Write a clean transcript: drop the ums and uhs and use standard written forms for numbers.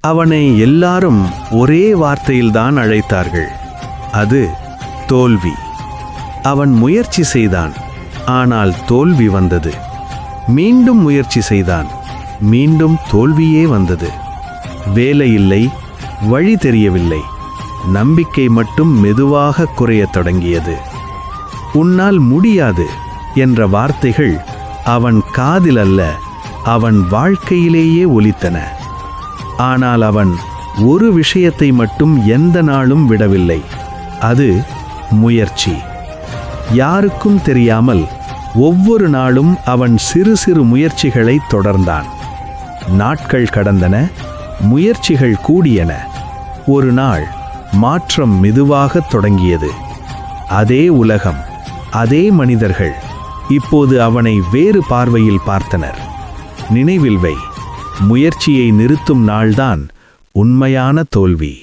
அவனை எல்லாரும் ஒரே வார்த்தையில்தான் அழைத்தார்கள். அது தோல்வி. அவன் முயற்சி செய்தான், ஆனால் தோல்வி வந்தது. மீண்டும் முயற்சி செய்தான், மீண்டும் தோல்வியே வந்தது. வேலை இல்லை, வழி தெரியவில்லை. நம்பிக்கை மட்டும் மெதுவாக குறையத் தொடங்கியது. உன்னால் முடியாது என்ற வார்த்தைகள் அவன் காதில் அல்ல, அவன் வாழ்க்கையிலேயே ஒலித்தன. ஆனால் அவன் ஒரு விஷயத்தை மட்டும் எந்த நாளும் விடவில்லை. அது முயற்சி. யாருக்கும் தெரியாமல் ஒவ்வொரு நாளும் அவன் சிறு சிறு முயற்சிகளை தொடர்ந்தான். நாட்கள் கடந்தன, முயற்சிகள் கூடியன. ஒரு நாள் மாற்றம் மெதுவாகத் தொடங்கியது. அதே உலகம், அதே மனிதர்கள் இப்போது அவனை வேறு பார்வையில் பார்த்தனர். நினைவில் வை, முயற்சியை நிறுத்தும் நாள்தான் உண்மையான தோல்வி.